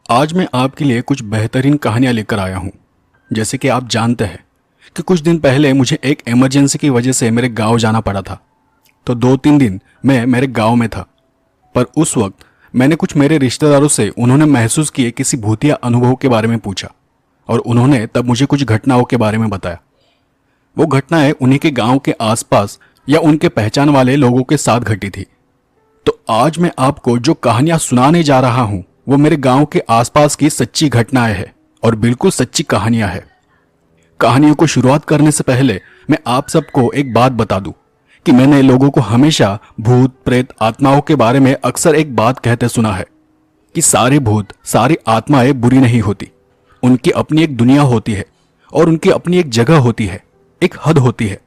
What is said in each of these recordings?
आज मैं आपके लिए कुछ बेहतरीन कहानियाँ लेकर आया हूँ। जैसे कि आप जानते हैं कि कुछ दिन पहले मुझे एक इमरजेंसी की वजह से मेरे गांव जाना पड़ा था। तो 2-3 दिन मैं मेरे गांव में था। पर उस वक्त मैंने कुछ मेरे रिश्तेदारों से उन्होंने महसूस किए किसी भूतिया अनुभव के बारे में पूछा और उन्होंने तब मुझे कुछ घटनाओं के बारे में बताया। वो घटनाएं उन्हीं के गांव के आसपास या उनके पहचान वाले लोगों के साथ घटी थी। तो आज मैं आपको जो कहानियां सुनाने जा रहा हूं वो मेरे गांव के आसपास की सच्ची घटनाएं हैं और बिल्कुल सच्ची कहानियां हैं। कहानियों को शुरुआत करने से पहले मैं आप सबको एक बात बता दूं कि मैंने लोगों को हमेशा भूत प्रेत आत्माओं के बारे में अक्सर एक बात कहते सुना है कि सारे भूत सारी आत्माएं बुरी नहीं होती। उनकी अपनी एक दुनिया होती है और उनकी अपनी एक जगह होती है, एक हद होती है।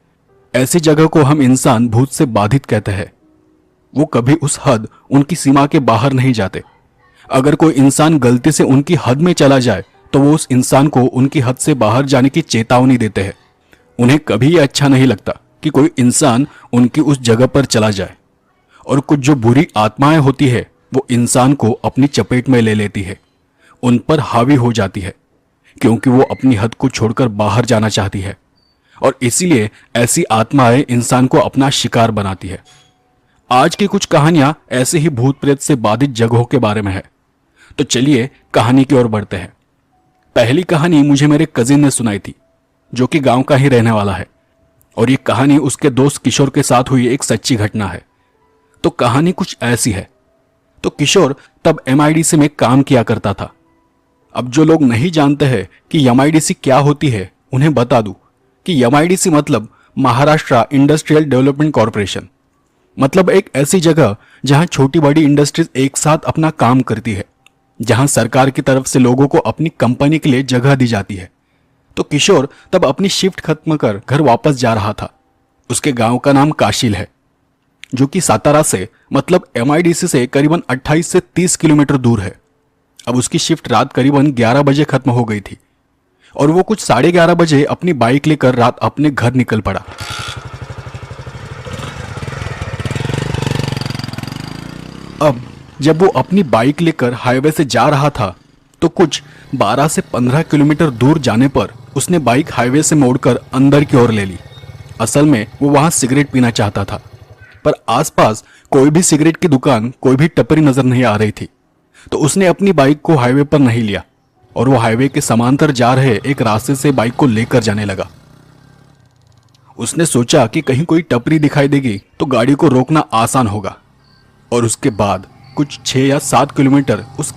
ऐसी जगह को हम इंसान भूत से बाधित कहते हैं। वो कभी उस हद उनकी सीमा के बाहर नहीं जाते। अगर कोई इंसान गलती से उनकी हद में चला जाए तो वो उस इंसान को उनकी हद से बाहर जाने की चेतावनी देते हैं। उन्हें कभी ये अच्छा नहीं लगता कि कोई इंसान उनकी उस जगह पर चला जाए। और कुछ जो बुरी आत्माएं होती है वो इंसान को अपनी चपेट में ले लेती है, उन पर हावी हो जाती है क्योंकि वो अपनी हद को छोड़कर बाहर जाना चाहती है और इसीलिए ऐसी आत्माएं इंसान को अपना शिकार बनाती है। आज की कुछ कहानियां ऐसे ही भूत प्रेत से बाधित जगहों के बारे में है। तो चलिए कहानी की ओर बढ़ते हैं। पहली कहानी मुझे मेरे कजिन ने सुनाई थी जो कि गांव का ही रहने वाला है और ये कहानी उसके दोस्त किशोर के साथ हुई एक सच्ची घटना है। तो कहानी कुछ ऐसी है। तो किशोर तब एमआईडीसी में काम किया करता था। अब जो लोग नहीं जानते हैं कि एमआईडीसी क्या होती है उन्हें बता दूं कि एमआईडीसी मतलब महाराष्ट्र इंडस्ट्रियल डेवलपमेंट कॉरपोरेशन। मतलब एक ऐसी जगह जहां छोटी बड़ी इंडस्ट्रीज एक साथ अपना काम करती है, जहां सरकार की तरफ से लोगों को अपनी कंपनी के लिए जगह दी जाती है। तो किशोर तब अपनी शिफ्ट खत्म कर घर वापस जा रहा था। उसके गांव का नाम काशील है जो कि सातारा से मतलब एमआईडीसी से करीबन 28 से 30 किलोमीटर दूर है। अब उसकी शिफ्ट रात करीबन 11 बजे खत्म हो गई थी और वो कुछ 11:30 बजे अपनी बाइक लेकर रात अपने घर निकल पड़ा। अब जब वो अपनी बाइक लेकर हाईवे से जा रहा था तो कुछ 12 से 15 किलोमीटर दूर जाने पर उसने बाइक हाईवे से मोड़कर अंदर की ओर ले ली। असल में वो वहां सिगरेट पीना चाहता था पर आसपास कोई भी सिगरेट की दुकान, कोई भी टपरी नजर नहीं आ रही थी। तो उसने अपनी बाइक को हाईवे पर नहीं लिया और वो हाईवे के समांतर जा रहे एक रास्ते से बाइक को लेकर जाने लगा। उसने सोचा कि कहीं कोई टपरी दिखाई देगी तो गाड़ी को रोकना आसान होगा और उसके बाद कुछ 6 या 7 किलोमीटर उस